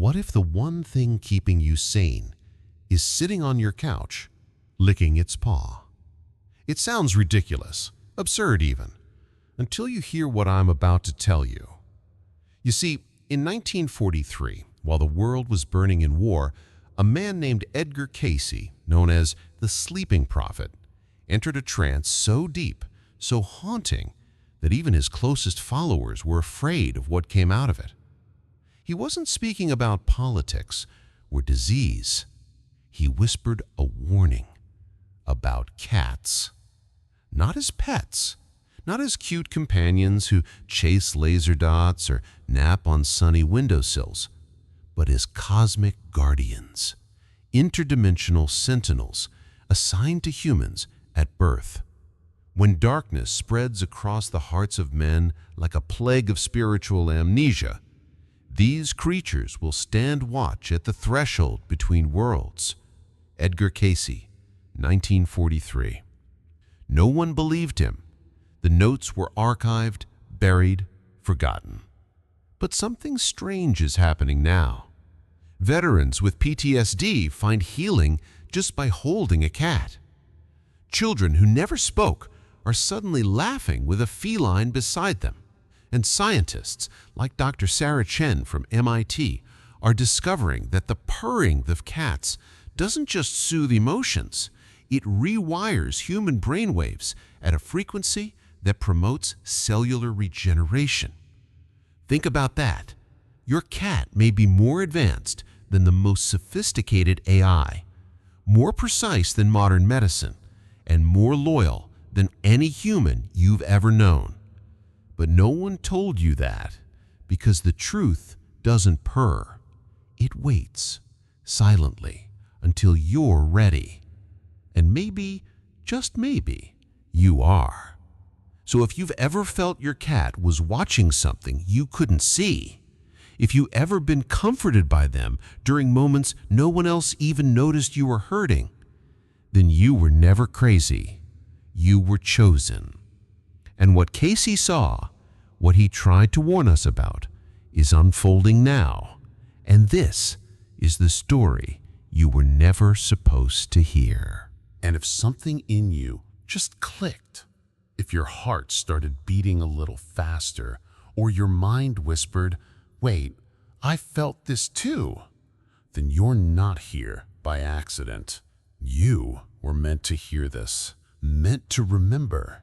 What if the one thing keeping you sane is sitting on your couch, licking its paw? It sounds ridiculous, absurd even, until you hear what I'm about to tell you. You see, in 1943, while the world was burning in war, a man named Edgar Cayce, known as the Sleeping Prophet, entered a trance so deep, so haunting, that even his closest followers were afraid of what came out of it. He wasn't speaking about politics or disease. He whispered a warning about cats. Not as pets, not as cute companions who chase laser dots or nap on sunny windowsills, but as cosmic guardians, interdimensional sentinels assigned to humans at birth. When darkness spreads across the hearts of men like a plague of spiritual amnesia, these creatures will stand watch at the threshold between worlds. Edgar Cayce, 1943. No one believed him. The notes were archived, buried, forgotten. But something strange is happening now. Veterans with PTSD find healing just by holding a cat. Children who never spoke are suddenly laughing with a feline beside them. And scientists, like Dr. Sarah Chen from MIT, are discovering that the purring of cats doesn't just soothe emotions, it rewires human brainwaves at a frequency that promotes cellular regeneration. Think about that. Your cat may be more advanced than the most sophisticated AI, more precise than modern medicine, and more loyal than any human you've ever known. But no one told you that because the truth doesn't purr. It waits silently until you're ready. And maybe, just maybe, you are. So if you've ever felt your cat was watching something you couldn't see, if you've ever been comforted by them during moments no one else even noticed you were hurting, then you were never crazy. You were chosen. And what Cayce saw, what he tried to warn us about, is unfolding now. And this is the story you were never supposed to hear. And if something in you just clicked, if your heart started beating a little faster, or your mind whispered, "Wait, I felt this too," then you're not here by accident. You were meant to hear this, meant to remember,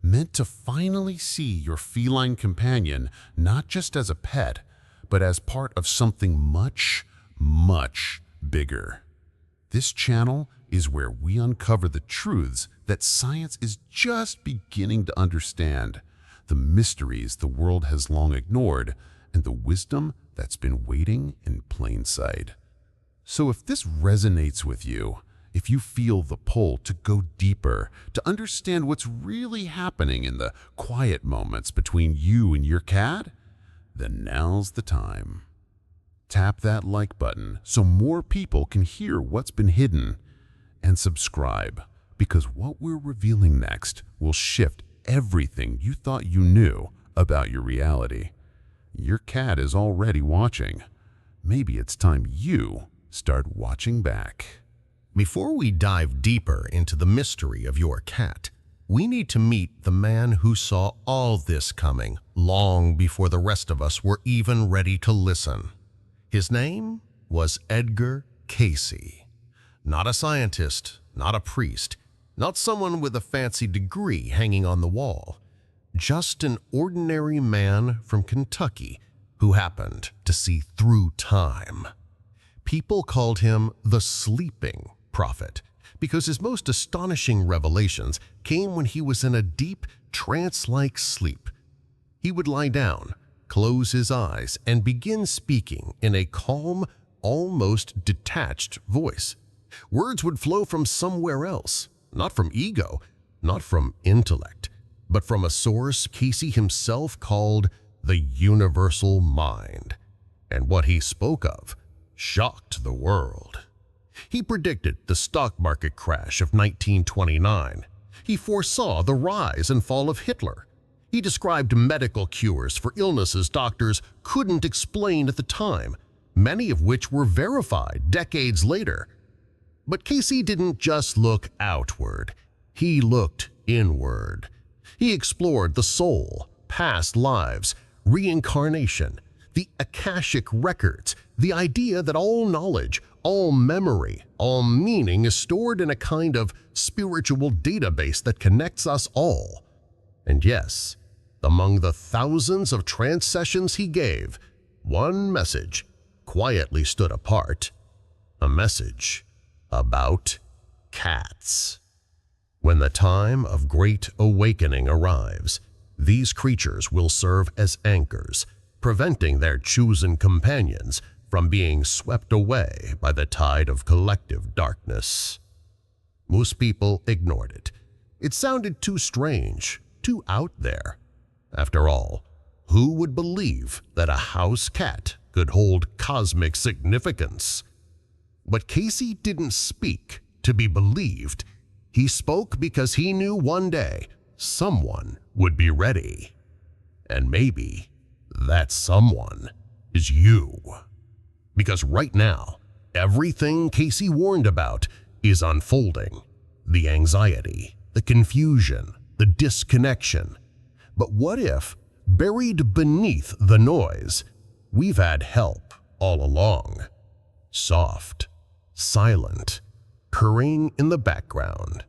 meant to finally see your feline companion not just as a pet, but as part of something much, much bigger. This channel is where we uncover the truths that science is just beginning to understand, the mysteries the world has long ignored, and the wisdom that's been waiting in plain sight. So if this resonates with you, if you feel the pull to go deeper, to understand what's really happening in the quiet moments between you and your cat, then now's the time. Tap that like button so more people can hear what's been hidden, and subscribe, because what we're revealing next will shift everything you thought you knew about your reality. Your cat is already watching. Maybe it's time you start watching back. Before we dive deeper into the mystery of your cat, we need to meet the man who saw all this coming long before the rest of us were even ready to listen. His name was Edgar Cayce. Not a scientist, not a priest, not someone with a fancy degree hanging on the wall. Just an ordinary man from Kentucky who happened to see through time. People called him the Sleeping Prophet because his most astonishing revelations came when he was in a deep, trance-like sleep. He would lie down, close his eyes, and begin speaking in a calm, almost detached voice. Words would flow from somewhere else, not from ego, not from intellect, but from a source Cayce himself called the universal mind. And what he spoke of shocked the world. He predicted the stock market crash of 1929. He foresaw the rise and fall of Hitler. He described medical cures for illnesses doctors couldn't explain at the time. many of which were verified decades later. But Cayce didn't just look outward, he looked inward. He explored the soul, past lives, reincarnation, the Akashic records, the idea that all knowledge, all memory, all meaning is stored in a kind of spiritual database that connects us all. And yes, among the thousands of trance sessions he gave, one message quietly stood apart, a message about cats. When the time of great awakening arrives, these creatures will serve as anchors, preventing their chosen companions from being swept away by the tide of collective darkness. Most people ignored it. It sounded too strange, too out there. After all, who would believe that a house cat could hold cosmic significance? But Cayce didn't speak to be believed. He spoke because he knew one day someone would be ready. And maybe that someone is you. Because right now, everything Cayce warned about is unfolding. The anxiety, the confusion, the disconnection. But what if, buried beneath the noise, we've had help all along? Soft, silent, purring in the background.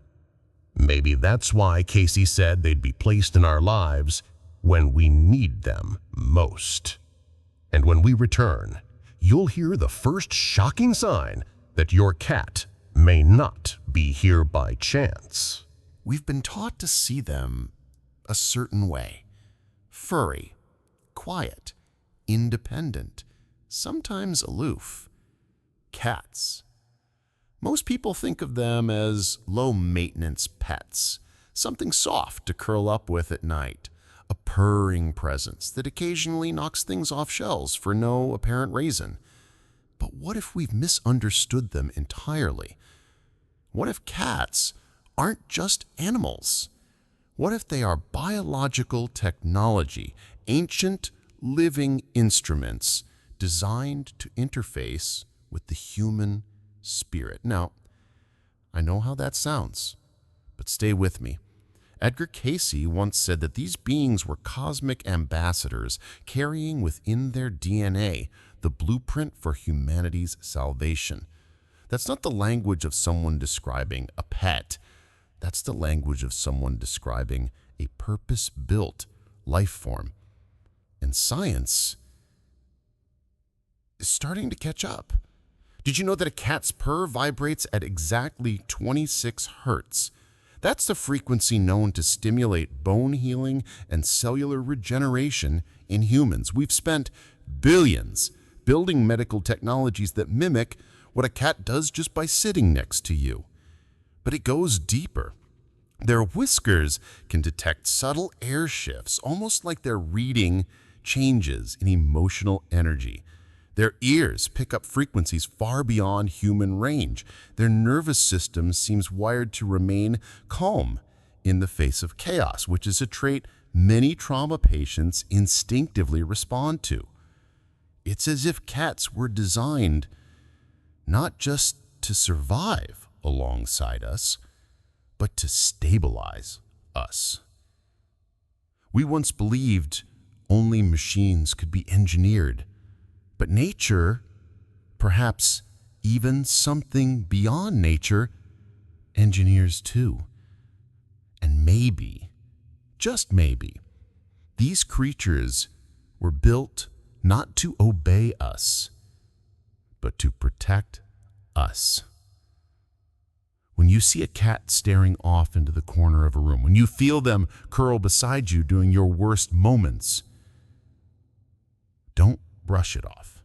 Maybe that's why Cayce said they'd be placed in our lives when we need them most. And when we return, you'll hear the first shocking sign that your cat may not be here by chance. We've been taught to see them a certain way. Furry, quiet, independent, sometimes aloof. Cats. Most people think of them as low-maintenance pets, something soft to curl up with at night, a purring presence that occasionally knocks things off shelves for no apparent reason. But what if we've misunderstood them entirely? What if cats aren't just animals? What if they are biological technology, ancient living instruments designed to interface with the human spirit? Now, I know how that sounds, but stay with me. Edgar Cayce once said that these beings were cosmic ambassadors carrying within their DNA the blueprint for humanity's salvation. That's not the language of someone describing a pet. That's the language of someone describing a purpose-built life form. And science is starting to catch up. Did you know that a cat's purr vibrates at exactly 26 hertz? That's the frequency known to stimulate bone healing and cellular regeneration in humans. We've spent billions building medical technologies that mimic what a cat does just by sitting next to you. But it goes deeper. Their whiskers can detect subtle air shifts, almost like they're reading changes in emotional energy. Their ears pick up frequencies far beyond human range. Their nervous system seems wired to remain calm in the face of chaos, which is a trait many trauma patients instinctively respond to. It's as if cats were designed not just to survive alongside us, but to stabilize us. We once believed only machines could be engineered. But nature, perhaps even something beyond nature, engineers too. And maybe, just maybe, these creatures were built not to obey us, but to protect us. When you see a cat staring off into the corner of a room, when you feel them curl beside you during your worst moments, don't brush it off.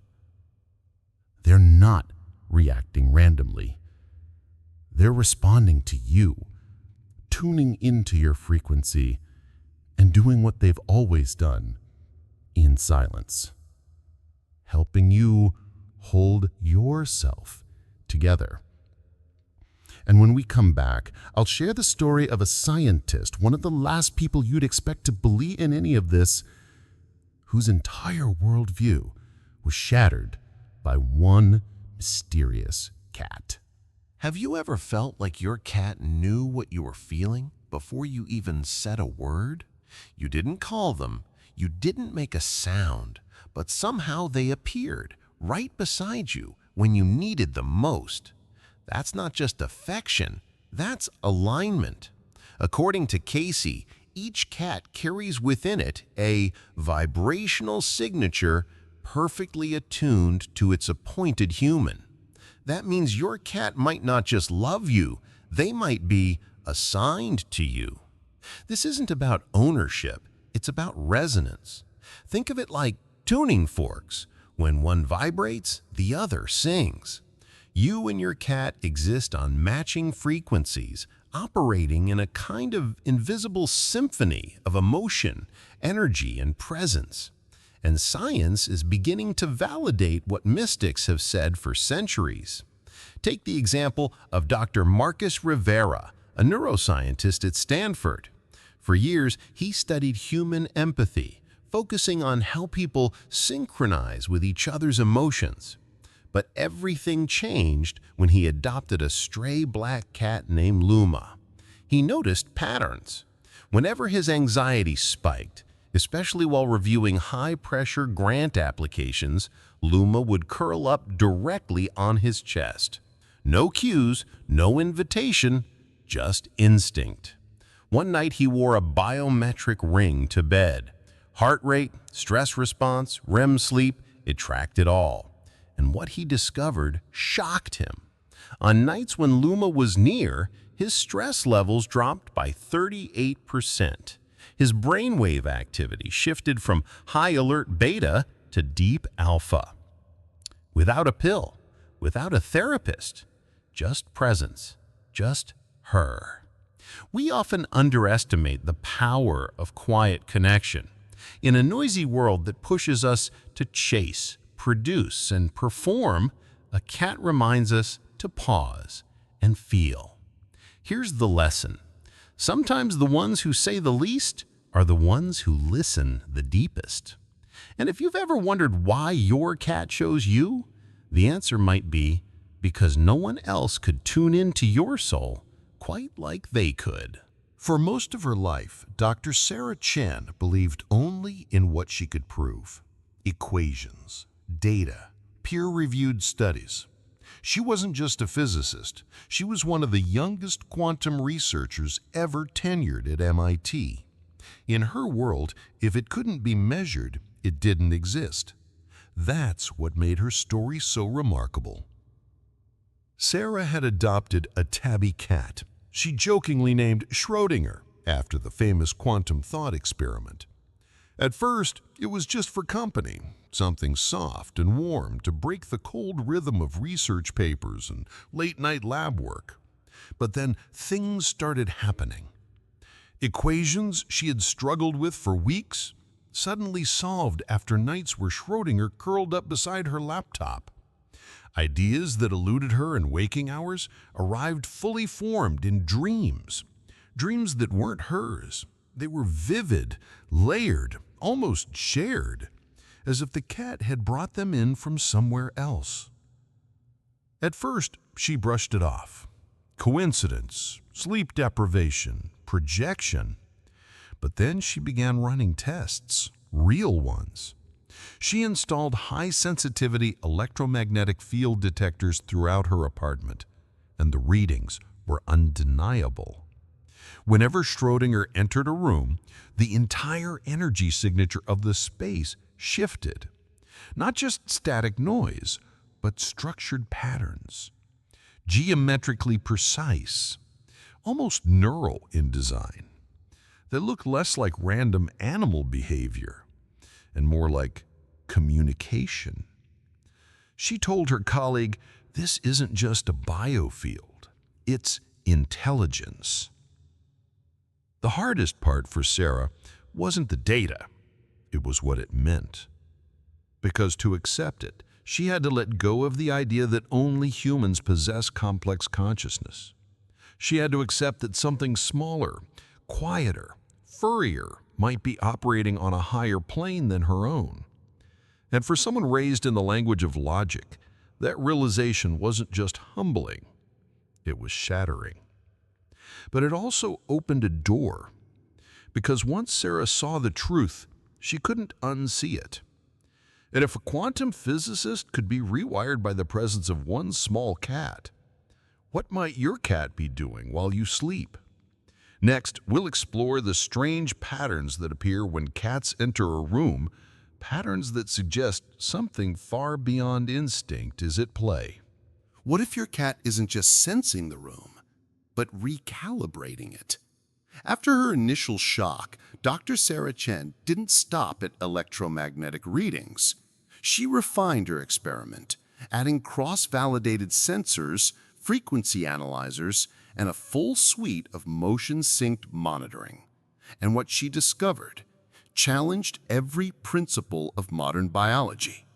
They're not reacting randomly. They're responding to you, tuning into your frequency, and doing what they've always done in silence, helping you hold yourself together. And when we come back, I'll share the story of a scientist, one of the last people you'd expect to believe in any of this, whose entire worldview was shattered by one mysterious cat. Have you ever felt like your cat knew what you were feeling before you even said a word? You didn't call them, you didn't make a sound, but somehow they appeared right beside you when you needed them most. That's not just affection, that's alignment. According to Cayce, each cat carries within it a vibrational signature perfectly attuned to its appointed human. That means your cat might not just love you, they might be assigned to you. This isn't about ownership, it's about resonance. Think of it like tuning forks. When one vibrates, the other sings. You and your cat exist on matching frequencies, operating in a kind of invisible symphony of emotion, energy, and presence. And science is beginning to validate what mystics have said for centuries. Take the example of Dr. Marcus Rivera, a neuroscientist at Stanford. For years, he studied human empathy, focusing on how people synchronize with each other's emotions. But everything changed when he adopted a stray black cat named Luma. He noticed patterns. Whenever his anxiety spiked, especially while reviewing high-pressure grant applications, Luma would curl up directly on his chest. No cues, no invitation, just instinct. One night he wore a biometric ring to bed. Heart rate, stress response, REM sleep, it tracked it all. And what he discovered shocked him. On nights when Luma was near, his stress levels dropped by 38%. His brainwave activity shifted from high alert beta to deep alpha. Without a pill, without a therapist, just presence, just her. We often underestimate the power of quiet connection. In a noisy world that pushes us to chase, produce, and perform, a cat reminds us to pause and feel. Here's the lesson. Sometimes the ones who say the least are the ones who listen the deepest. And if you've ever wondered why your cat chose you, the answer might be because no one else could tune into your soul quite like they could. For most of her life, Dr. Sarah Chen believed only in what she could prove. Equations, data, peer-reviewed studies. She wasn't just a physicist. She was one of the youngest quantum researchers ever tenured at MIT. In her world, if it couldn't be measured, it didn't exist. That's what made her story so remarkable. Sarah had adopted a tabby cat. She jokingly named Schrödinger after the famous quantum thought experiment. At first, it was just for company, something soft and warm to break the cold rhythm of research papers and late-night lab work. But then things started happening. Equations she had struggled with for weeks suddenly solved after nights where Schrödinger curled up beside her laptop. Ideas that eluded her in waking hours arrived fully formed in dreams. Dreams that weren't hers. They were vivid, layered, almost shared, as if the cat had brought them in from somewhere else. At first, she brushed it off. Coincidence, sleep deprivation, projection. But then she began running tests, real ones. She installed high-sensitivity electromagnetic field detectors throughout her apartment, and the readings were undeniable. Whenever Schrödinger entered a room, the entire energy signature of the space shifted. Not just static noise, but structured patterns. Geometrically precise, almost neural in design. They look less like random animal behavior and more like communication. She told her colleague, "This isn't just a biofield, it's intelligence." The hardest part for Sarah wasn't the data, it was what it meant. Because to accept it, she had to let go of the idea that only humans possess complex consciousness. She had to accept that something smaller, quieter, furrier might be operating on a higher plane than her own. And for someone raised in the language of logic, that realization wasn't just humbling, it was shattering. But it also opened a door, because once Sarah saw the truth, she couldn't unsee it. And if a quantum physicist could be rewired by the presence of one small cat, what might your cat be doing while you sleep? Next, we'll explore the strange patterns that appear when cats enter a room, patterns that suggest something far beyond instinct is at play. What if your cat isn't just sensing the room, but recalibrating it? After her initial shock, Dr. Sarah Chen didn't stop at electromagnetic readings. She refined her experiment, adding cross-validated sensors, frequency analyzers, and a full suite of motion-synced monitoring. And what she discovered challenged every principle of modern biology.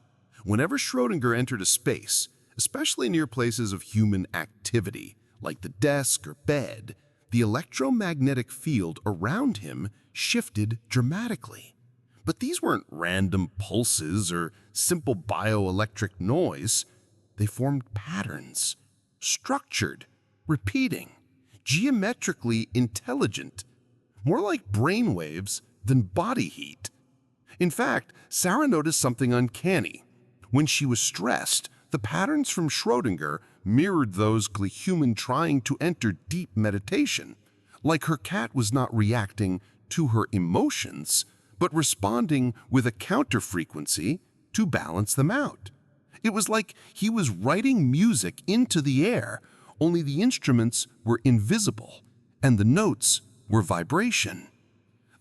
Whenever Schrödinger entered a space, especially near places of human activity, like the desk or bed, the electromagnetic field around him shifted dramatically. But these weren't random pulses or simple bioelectric noise. They formed patterns, structured, repeating, geometrically intelligent, more like brain waves than body heat. In fact, Sarah noticed something uncanny. When she was stressed, the patterns from Schrödinger mirrored those of a human trying to enter deep meditation, like her cat was not reacting to her emotions, but responding with a counter-frequency to balance them out. It was like he was writing music into the air, only the instruments were invisible and the notes were vibration.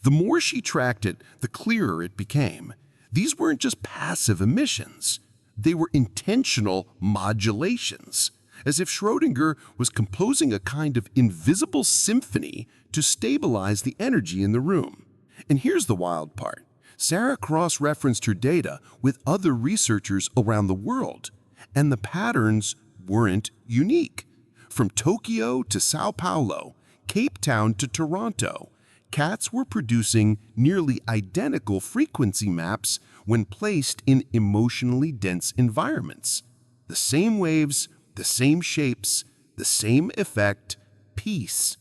The more she tracked it, the clearer it became. These weren't just passive emissions. They were intentional modulations, as if Schrödinger was composing a kind of invisible symphony to stabilize the energy in the room. And here's the wild part. Sarah cross-referenced her data with other researchers around the world, and the patterns weren't unique. From Tokyo to Sao Paulo, Cape Town to Toronto, cats were producing nearly identical frequency maps when placed in emotionally dense environments. The same waves, the same shapes, the same effect, peace.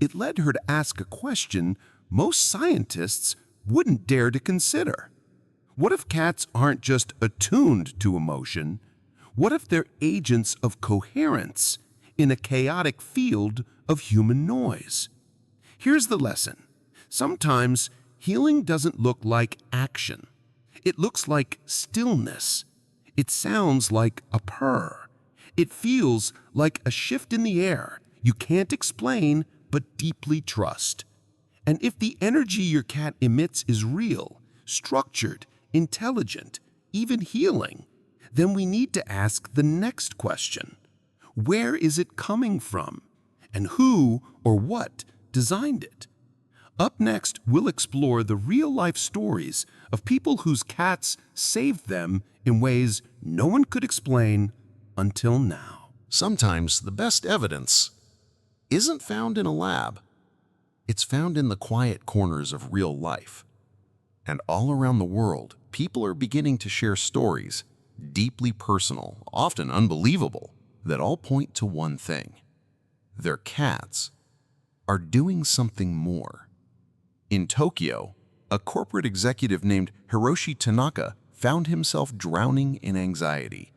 It led her to ask a question most scientists wouldn't dare to consider. What if cats aren't just attuned to emotion? What if they're agents of coherence in a chaotic field of human noise? Here's the lesson. Sometimes healing doesn't look like action. It looks like stillness. It sounds like a purr. It feels like a shift in the air you can't explain but deeply trust. And if the energy your cat emits is real, structured, intelligent, even healing, then we need to ask the next question. Where is it coming from? And who or what designed it? Up next, we'll explore the real-life stories of people whose cats saved them in ways no one could explain until now. Sometimes the best evidence isn't found in a lab. It's found in the quiet corners of real life. And all around the world, people are beginning to share stories, deeply personal, often unbelievable, that all point to one thing. Their cats are doing something more. In Tokyo, a corporate executive named Hiroshi Tanaka found himself drowning in anxiety.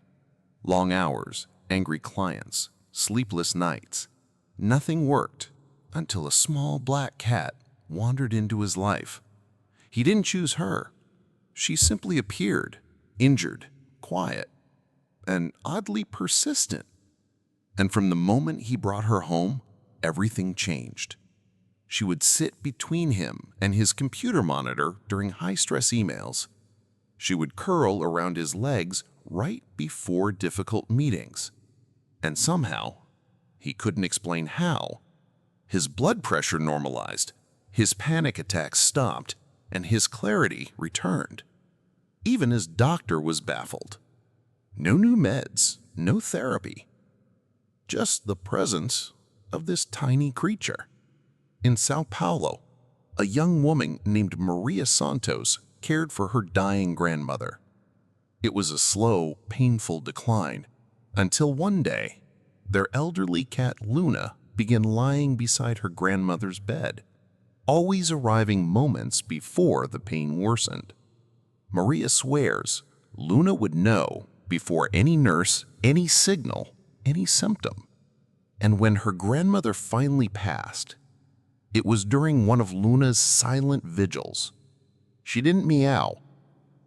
Long hours, angry clients, sleepless nights. Nothing worked until a small black cat wandered into his life. He didn't choose her. She simply appeared, injured, quiet, and oddly persistent. And from the moment he brought her home, everything changed. She would sit between him and his computer monitor during high-stress emails. She would curl around his legs right before difficult meetings. And somehow, he couldn't explain how, his blood pressure normalized, his panic attacks stopped, and his clarity returned. Even his doctor was baffled. No new meds, no therapy. Just the presence of this tiny creature. In Sao Paulo, a young woman named Maria Santos cared for her dying grandmother. It was a slow, painful decline, until one day, their elderly cat Luna began lying beside her grandmother's bed, always arriving moments before the pain worsened. Maria swears Luna would know before any nurse, any signal, any symptom. And when her grandmother finally passed, it was during one of Luna's silent vigils. She didn't meow.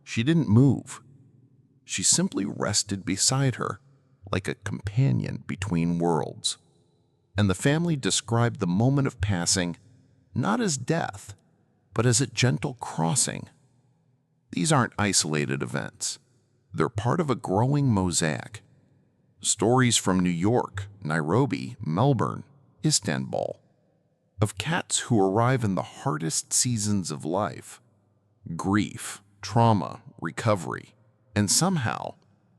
She didn't move. She simply rested beside her like a companion between worlds. And the family described the moment of passing not as death, but as a gentle crossing. These aren't isolated events. They're part of a growing mosaic. Stories from New York, Nairobi, Melbourne, Istanbul, of cats who arrive in the hardest seasons of life, grief, trauma, recovery, and somehow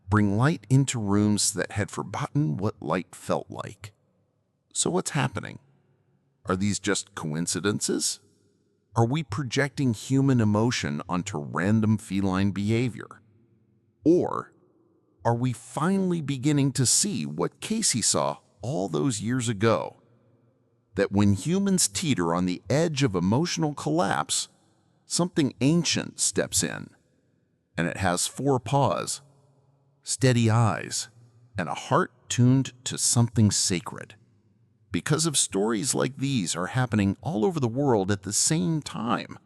bring light into rooms that had forgotten what light felt like. So what's happening? Are these just coincidences? Are we projecting human emotion onto random feline behavior? Or are we finally beginning to see what Cayce saw all those years ago? That when humans teeter on the edge of emotional collapse, something ancient steps in, and it has 4 paws, steady eyes, and a heart tuned to something sacred. Because if stories like these are happening all over the world at the same time,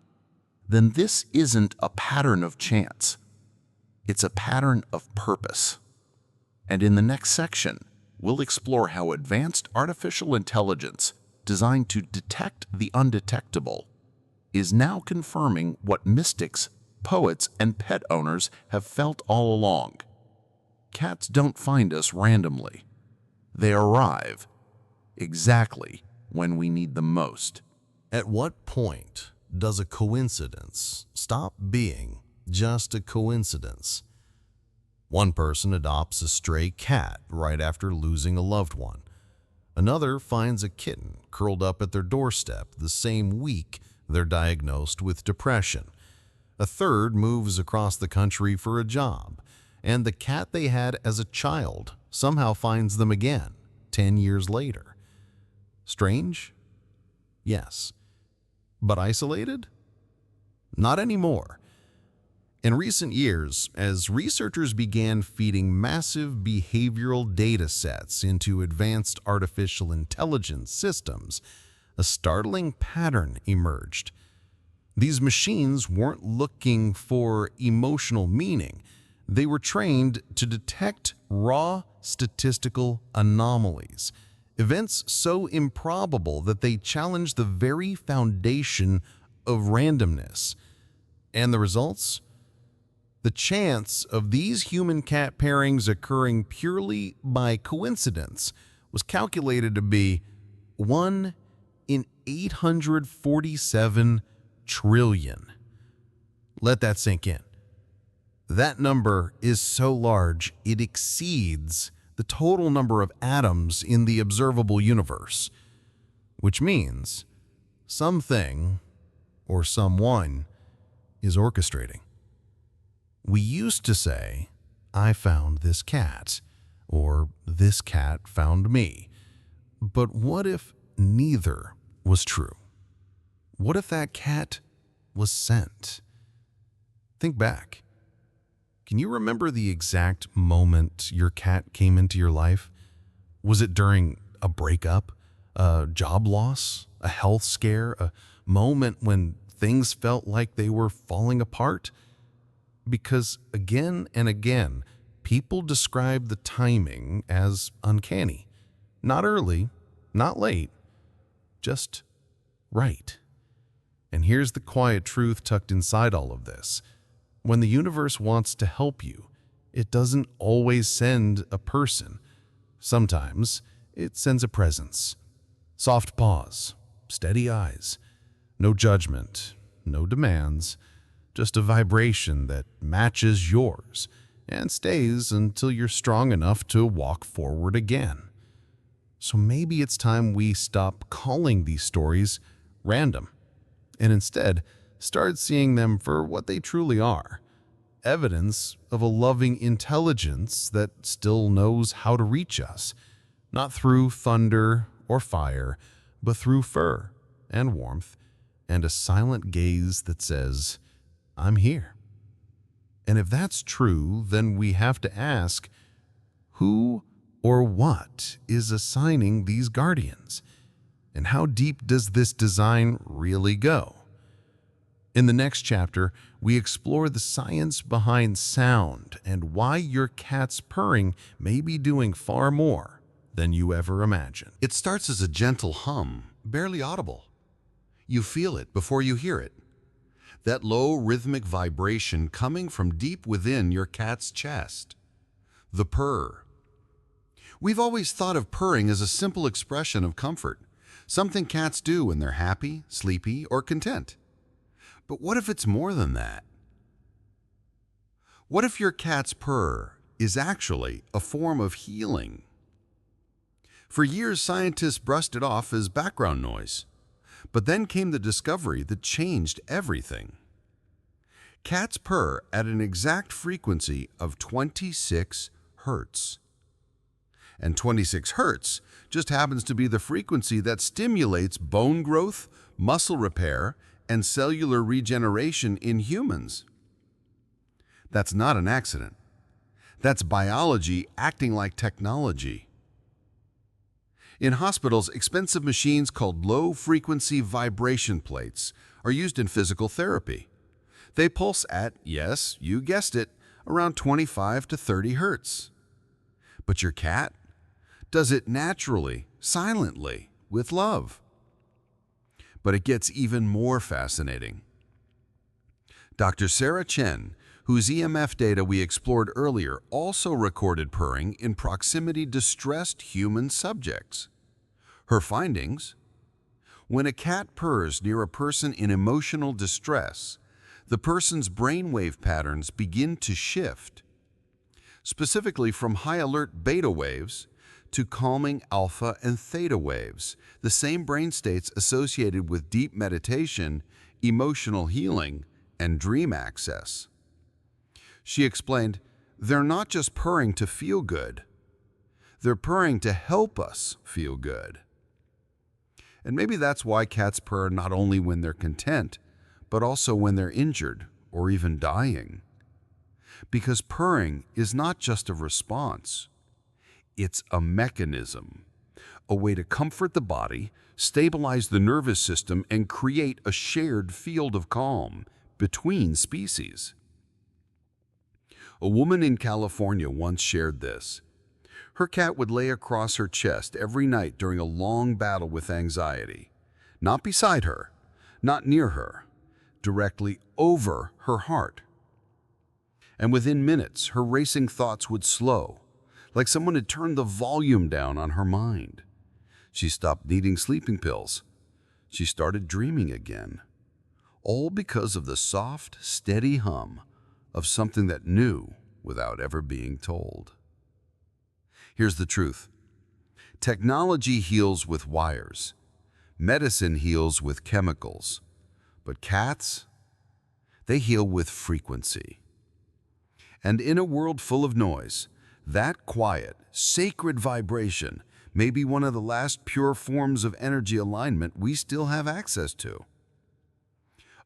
then this isn't a pattern of chance. It's a pattern of purpose. And in the next section, we'll explore how advanced artificial intelligence designed to detect the undetectable is now confirming what mystics, poets, and pet owners have felt all along. Cats don't find us randomly. They arrive exactly when we need them most. At what point does a coincidence stop being just a coincidence? One person adopts a stray cat right after losing a loved one. Another finds a kitten curled up at their doorstep the same week they're diagnosed with depression. A third moves across the country for a job, and the cat they had as a child somehow finds them again 10 years later. Strange? Yes. But isolated? Not anymore. In recent years, as researchers began feeding massive behavioral data sets into advanced artificial intelligence systems, a startling pattern emerged. These machines weren't looking for emotional meaning. They were trained to detect raw statistical anomalies, events so improbable that they challenged the very foundation of randomness. And the results? The chance of these human-cat pairings occurring purely by coincidence was calculated to be 1 in 847 trillion. Let that sink in. That number is so large it exceeds the total number of atoms in the observable universe, which means something or someone is orchestrating. We used to say, "I found this cat," or "this cat found me." But what if neither was true? What if that cat was sent? Think back. Can you remember the exact moment your cat came into your life? Was it during a breakup, a job loss, a health scare, a moment when things felt like they were falling apart? Because again and again, people describe the timing as uncanny. Not early, not late, just right. And here's the quiet truth tucked inside all of this. When the universe wants to help you, it doesn't always send a person. Sometimes it sends a presence. Soft pause, steady eyes, no judgment, no demands, just a vibration that matches yours and stays until you're strong enough to walk forward again. So maybe it's time we stop calling these stories random and instead start seeing them for what they truly are: evidence of a loving intelligence that still knows how to reach us, not through thunder or fire, but through fur and warmth and a silent gaze that says, "I'm here." And if that's true, then we have to ask, who or what is assigning these guardians? And how deep does this design really go? In the next chapter, we explore the science behind sound and why your cat's purring may be doing far more than you ever imagined. It starts as a gentle hum, barely audible. You feel it before you hear it. That low rhythmic vibration coming from deep within your cat's chest. The purr. We've always thought of purring as a simple expression of comfort, something cats do when they're happy, sleepy, or content. But what if it's more than that? What if your cat's purr is actually a form of healing? For years, scientists brushed it off as background noise. But then came the discovery that changed everything. Cats purr at an exact frequency of 26 hertz. And 26 hertz just happens to be the frequency that stimulates bone growth, muscle repair, and cellular regeneration in humans. That's not an accident. That's biology acting like technology. In hospitals, expensive machines called low-frequency vibration plates are used in physical therapy. They pulse at, yes, you guessed it, around 25 to 30 hertz. But your cat does it naturally, silently, with love. But it gets even more fascinating. Dr. Sarah Chen, whose EMF data we explored earlier, also recorded purring in proximity-distressed human subjects. Her findings? When a cat purrs near a person in emotional distress, the person's brainwave patterns begin to shift, specifically from high-alert beta waves to calming alpha and theta waves, the same brain states associated with deep meditation, emotional healing, and dream access. She explained, they're not just purring to feel good. They're purring to help us feel good. And maybe that's why cats purr not only when they're content, but also when they're injured or even dying. Because purring is not just a response. It's a mechanism, a way to comfort the body, stabilize the nervous system, and create a shared field of calm between species. A woman in California once shared this. Her cat would lay across her chest every night during a long battle with anxiety. Not beside her, not near her, directly over her heart. And within minutes, her racing thoughts would slow, like someone had turned the volume down on her mind. She stopped needing sleeping pills. She started dreaming again. All because of the soft, steady hum of something that knew without ever being told. Here's the truth. Technology heals with wires. Medicine heals with chemicals. But cats, they heal with frequency. And in a world full of noise, that quiet, sacred vibration may be one of the last pure forms of energy alignment we still have access to.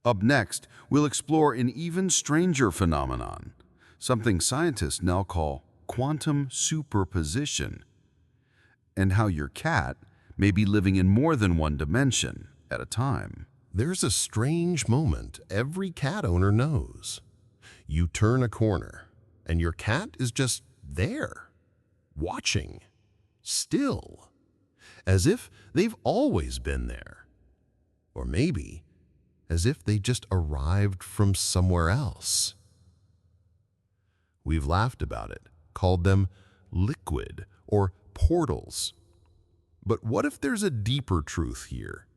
Up next, we'll explore an even stranger phenomenon, something scientists now call quantum superposition, and how your cat may be living in more than one dimension at a time. There's a strange moment every cat owner knows. You turn a corner, and your cat is just there, watching, still, as if they've always been there. Or maybe as if they just arrived from somewhere else. We've laughed about it, called them liquid or portals. But what if there's a deeper truth here?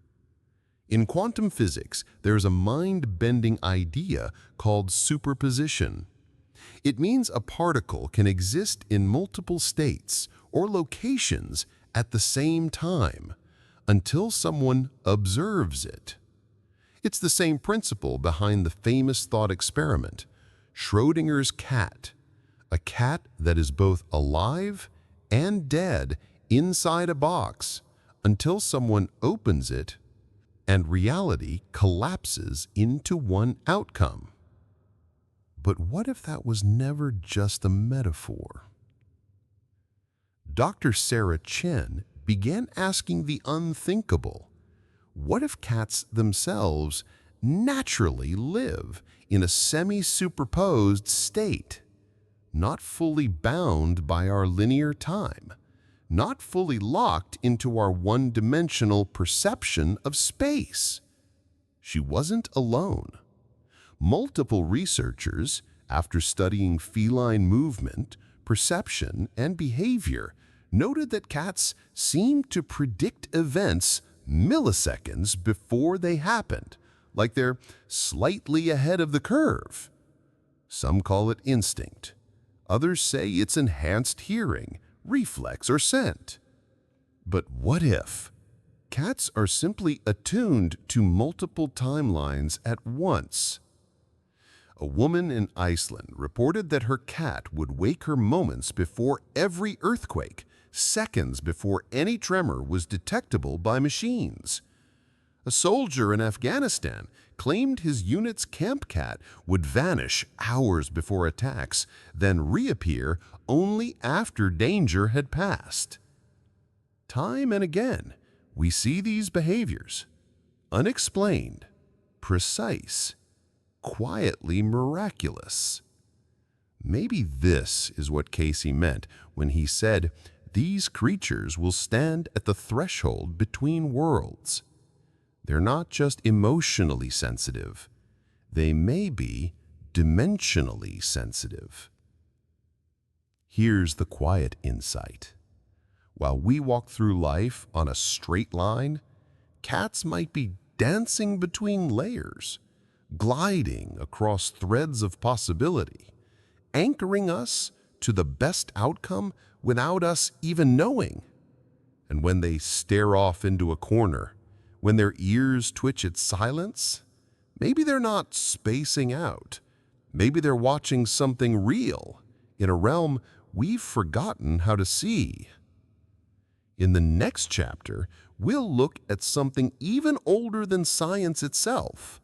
In quantum physics, there's a mind-bending idea called superposition. It means a particle can exist in multiple states or locations at the same time until someone observes it. It's the same principle behind the famous thought experiment. Schrodinger's cat, a cat that is both alive and dead inside a box until someone opens it and reality collapses into one outcome. But what if that was never just a metaphor? Dr. Sarah Chen began asking the unthinkable. What if cats themselves naturally live in a semi-superposed state, not fully bound by our linear time, not fully locked into our one-dimensional perception of space? She wasn't alone. Multiple researchers, after studying feline movement, perception, and behavior, noted that cats seemed to predict events milliseconds before they happened, like they're slightly ahead of the curve. Some call it instinct. Others say it's enhanced hearing, reflex, or scent. But what if cats are simply attuned to multiple timelines at once? A woman in Iceland reported that her cat would wake her moments before every earthquake, seconds before any tremor was detectable by machines. A soldier in Afghanistan claimed his unit's camp cat would vanish hours before attacks, then reappear only after danger had passed. Time and again, we see these behaviors. Unexplained, precise, quietly miraculous. Maybe this is what Cayce meant when he said, "These creatures will stand at the threshold between worlds." They're not just emotionally sensitive. They may be dimensionally sensitive. Here's the quiet insight. While we walk through life on a straight line, cats might be dancing between layers, gliding across threads of possibility, anchoring us to the best outcome without us even knowing. And when they stare off into a corner, when their ears twitch at silence, maybe they're not spacing out. Maybe they're watching something real in a realm we've forgotten how to see. In the next chapter, we'll look at something even older than science itself,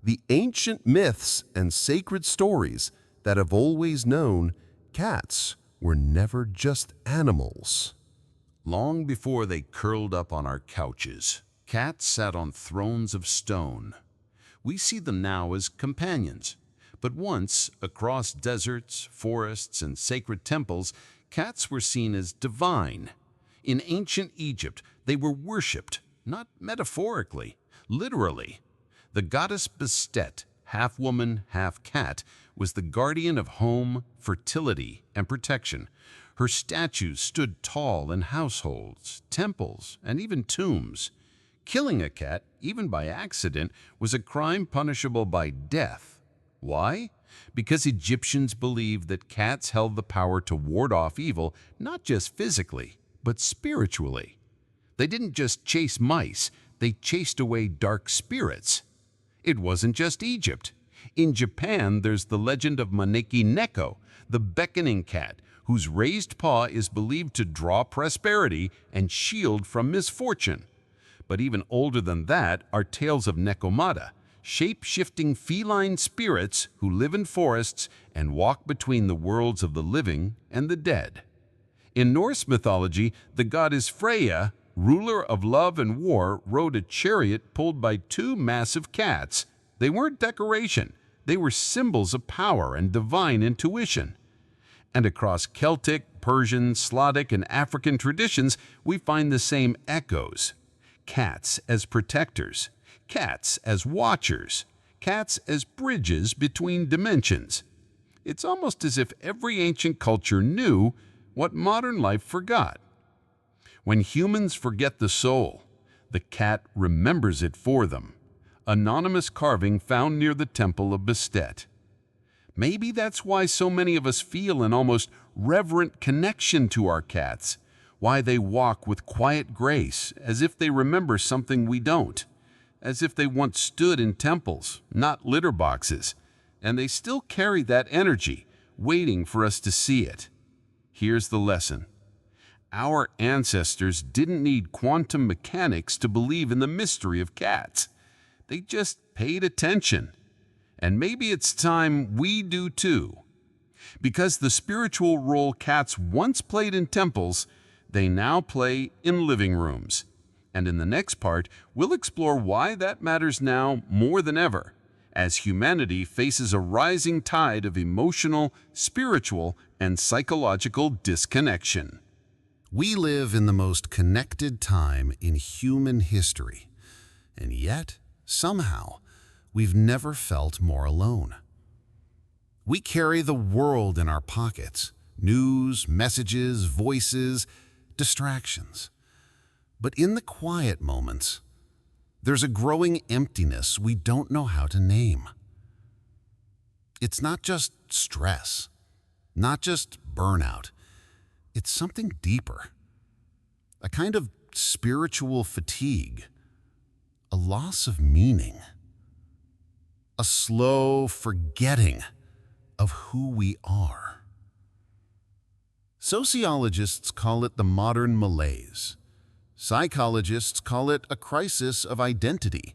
the ancient myths and sacred stories that have always known cats were never just animals. Long before they curled up on our couches, cats sat on thrones of stone. We see them now as companions, but once, across deserts, forests, and sacred temples, cats were seen as divine. In ancient Egypt, they were worshipped, not metaphorically, literally. The goddess Bastet, half woman, half cat, was the guardian of home, fertility, and protection. Her statues stood tall in households, temples, and even tombs. Killing a cat, even by accident, was a crime punishable by death. Why? Because Egyptians believed that cats held the power to ward off evil, not just physically, but spiritually. They didn't just chase mice, they chased away dark spirits. It wasn't just Egypt. In Japan, there's the legend of Maneki Neko, the beckoning cat, whose raised paw is believed to draw prosperity and shield from misfortune. But even older than that are tales of Nekomata, shape-shifting feline spirits who live in forests and walk between the worlds of the living and the dead. In Norse mythology, the goddess Freya, ruler of love and war, rode a chariot pulled by two massive cats. They weren't decoration. They were symbols of power and divine intuition. And across Celtic, Persian, Slavic, and African traditions, we find the same echoes. Cats as protectors, cats as watchers, cats as bridges between dimensions. It's almost as if every ancient culture knew what modern life forgot. When humans forget the soul, the cat remembers it for them. Anonymous carving found near the temple of Bastet. Maybe that's why so many of us feel an almost reverent connection to our cats, why they walk with quiet grace, as if they remember something we don't, as if they once stood in temples, not litter boxes, and they still carry that energy, waiting for us to see it. Here's the lesson. Our ancestors didn't need quantum mechanics to believe in the mystery of cats. They just paid attention. And maybe it's time we do too. Because the spiritual role cats once played in temples, they now play in living rooms. And in the next part, we'll explore why that matters now more than ever, as humanity faces a rising tide of emotional, spiritual, and psychological disconnection. We live in the most connected time in human history, and yet, somehow, we've never felt more alone. We carry the world in our pockets, news, messages, voices, distractions. But in the quiet moments, there's a growing emptiness we don't know how to name. It's not just stress, not just burnout. It's something deeper, a kind of spiritual fatigue, a loss of meaning, a slow forgetting of who we are. Sociologists call it the modern malaise. Psychologists call it a crisis of identity.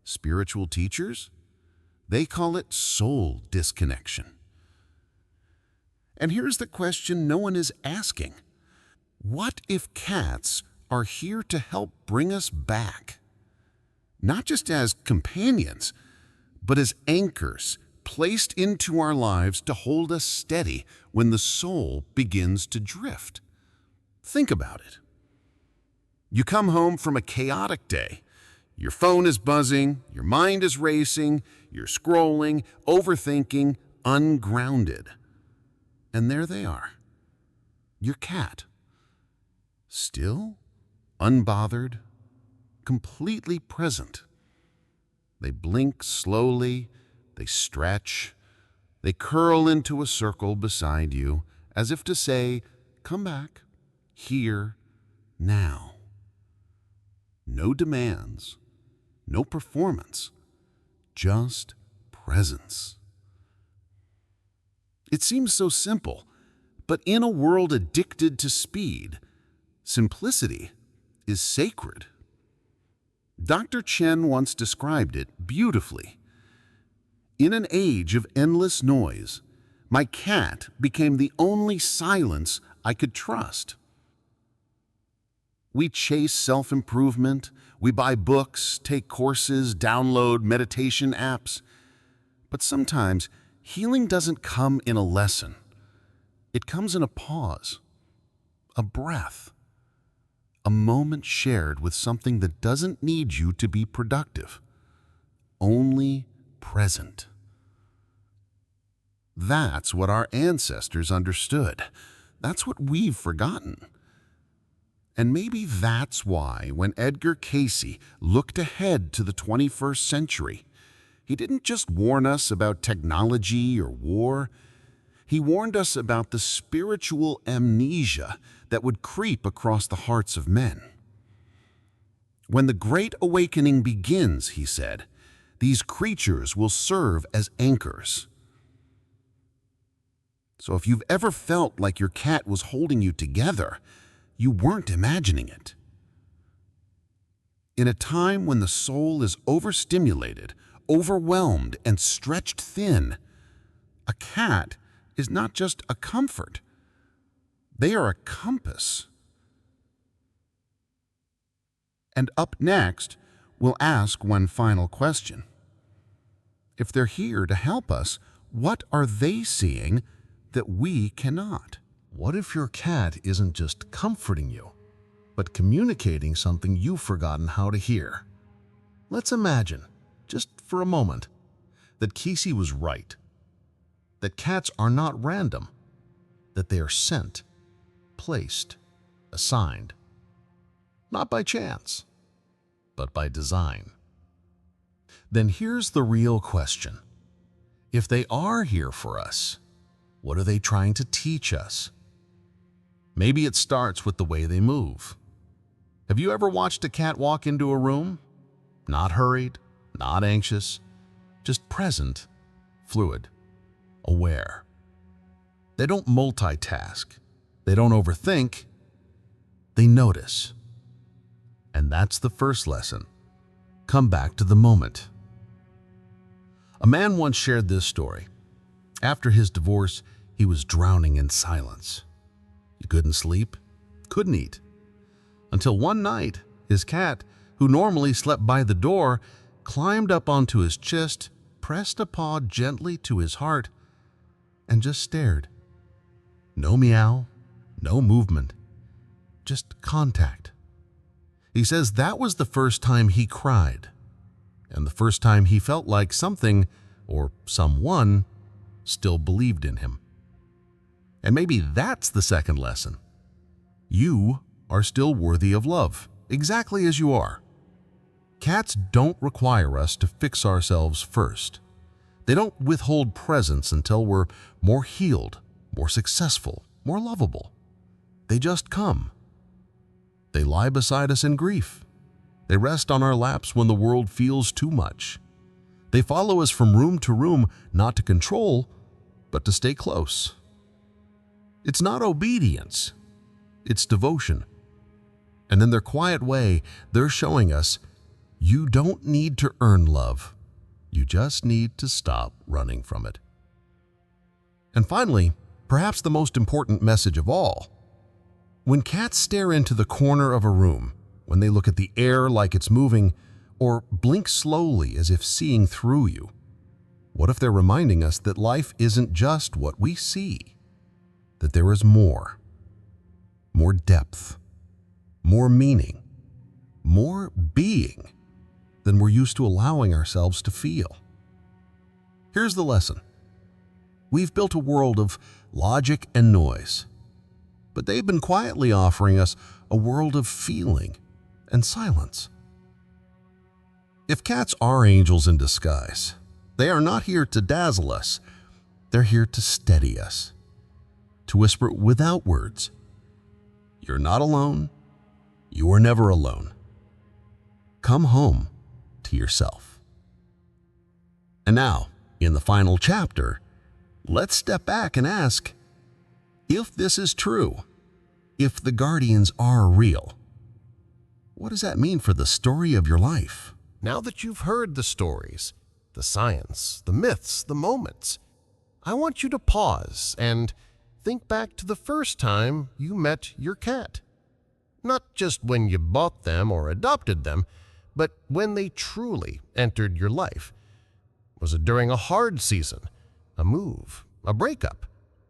Spiritual teachers, they call it soul disconnection. And here's the question no one is asking. What if cats are here to help bring us back? Not just as companions, but as anchors placed into our lives to hold us steady when the soul begins to drift. Think about it. You come home from a chaotic day. Your phone is buzzing, your mind is racing, you're scrolling, overthinking, ungrounded. And there they are, your cat. Still, unbothered, completely present. They blink slowly, they stretch, they curl into a circle beside you, as if to say, come back, here, now. No demands, no performance, just presence. It seems so simple, but in a world addicted to speed, simplicity is sacred. Dr. Chen once described it beautifully. In an age of endless noise, my cat became the only silence I could trust. We chase self-improvement, we buy books, take courses, download meditation apps. But sometimes healing doesn't come in a lesson. It comes in a pause, a breath, a moment shared with something that doesn't need you to be productive, only present. That's what our ancestors understood. That's what we've forgotten. And maybe that's why when Edgar Cayce looked ahead to the 21st century, he didn't just warn us about technology or war. He warned us about the spiritual amnesia that would creep across the hearts of men. When the Great Awakening begins, he said, these creatures will serve as anchors. So if you've ever felt like your cat was holding you together, you weren't imagining it. In a time when the soul is overstimulated, overwhelmed, and stretched thin, a cat is not just a comfort. They are a compass. And up next, we'll ask one final question. If they're here to help us, what are they seeing that we cannot? What if your cat isn't just comforting you, but communicating something you've forgotten how to hear? Let's imagine, just for a moment, that Cayce was right. That cats are not random, that they are sent, placed, assigned, not by chance, but by design. Then here's the real question. If they are here for us, what are they trying to teach us? Maybe it starts with the way they move. Have you ever watched a cat walk into a room? Not hurried, not anxious, just present, fluid, aware. They don't multitask. They don't overthink. They notice. And that's the first lesson. Come back to the moment. A man once shared this story. After his divorce, he was drowning in silence. He couldn't sleep, couldn't eat. Until one night, his cat, who normally slept by the door, climbed up onto his chest, pressed a paw gently to his heart, and just stared. No meow, no movement, just contact. He says that was the first time he cried, and the first time he felt like something or someone still believed in him. And maybe that's the second lesson. You are still worthy of love, exactly as you are. Cats don't require us to fix ourselves first. They don't withhold presence until we're more healed, more successful, more lovable. They just come. They lie beside us in grief. They rest on our laps when the world feels too much. They follow us from room to room, not to control, but to stay close. It's not obedience, it's devotion. And in their quiet way, they're showing us, you don't need to earn love. You just need to stop running from it. And finally, perhaps the most important message of all, when cats stare into the corner of a room, when they look at the air like it's moving, or blink slowly as if seeing through you, what if they're reminding us that life isn't just what we see, that there is more depth, more meaning, more being than we're used to allowing ourselves to feel? Here's the lesson. We've built a world of logic and noise, but they've been quietly offering us a world of feeling and silence. If cats are angels in disguise, they are not here to dazzle us. They're here to steady us, to whisper without words, you're not alone. You are never alone. Come home to yourself. And now, in the final chapter, let's step back and ask, if this is true, if the guardians are real, what does that mean for the story of your life? Now that you've heard the stories, the science, the myths, the moments, I want you to pause and think back to the first time you met your cat. Not just when you bought them or adopted them, but when they truly entered your life. Was it during a hard season, a move, a breakup,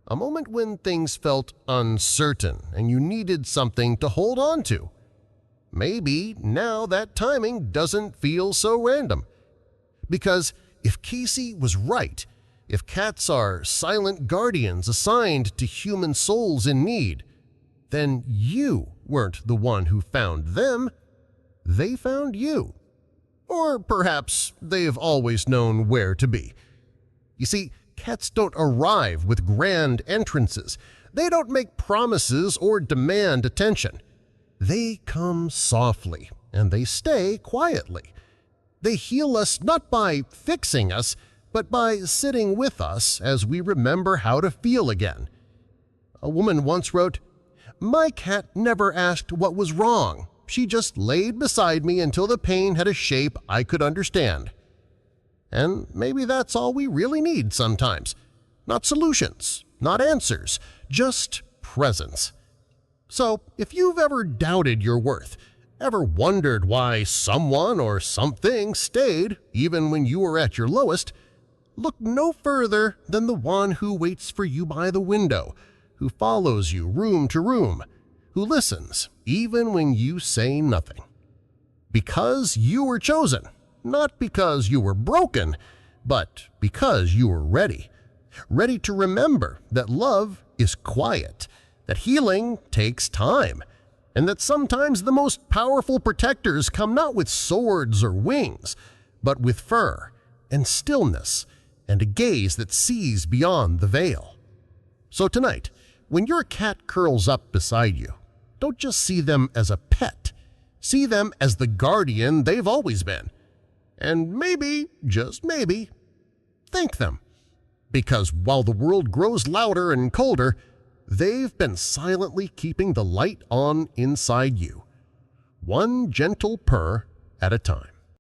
a moment when things felt uncertain and you needed something to hold on to? Maybe now that timing doesn't feel so random. Because if Cayce was right, if cats are silent guardians assigned to human souls in need, then you weren't the one who found them. They found you. Or perhaps they've always known where to be. You see, cats don't arrive with grand entrances. They don't make promises or demand attention. They come softly, and they stay quietly. They heal us not by fixing us, but by sitting with us as we remember how to feel again. A woman once wrote, "My cat never asked what was wrong. She just laid beside me until the pain had a shape I could understand." And maybe that's all we really need sometimes. Not solutions, not answers, just presence. So if you've ever doubted your worth, ever wondered why someone or something stayed even when you were at your lowest, look no further than the one who waits for you by the window, who follows you room to room, who listens even when you say nothing. Because you were chosen, not because you were broken, but because you were ready. Ready to remember that love is quiet, that healing takes time, and that sometimes the most powerful protectors come not with swords or wings, but with fur and stillness and a gaze that sees beyond the veil. So tonight, when your cat curls up beside you, don't just see them as a pet. See them as the guardian they've always been. And maybe, just maybe, thank them. because while the world grows louder and colder, they've been silently keeping the light on inside you, one gentle purr at a time.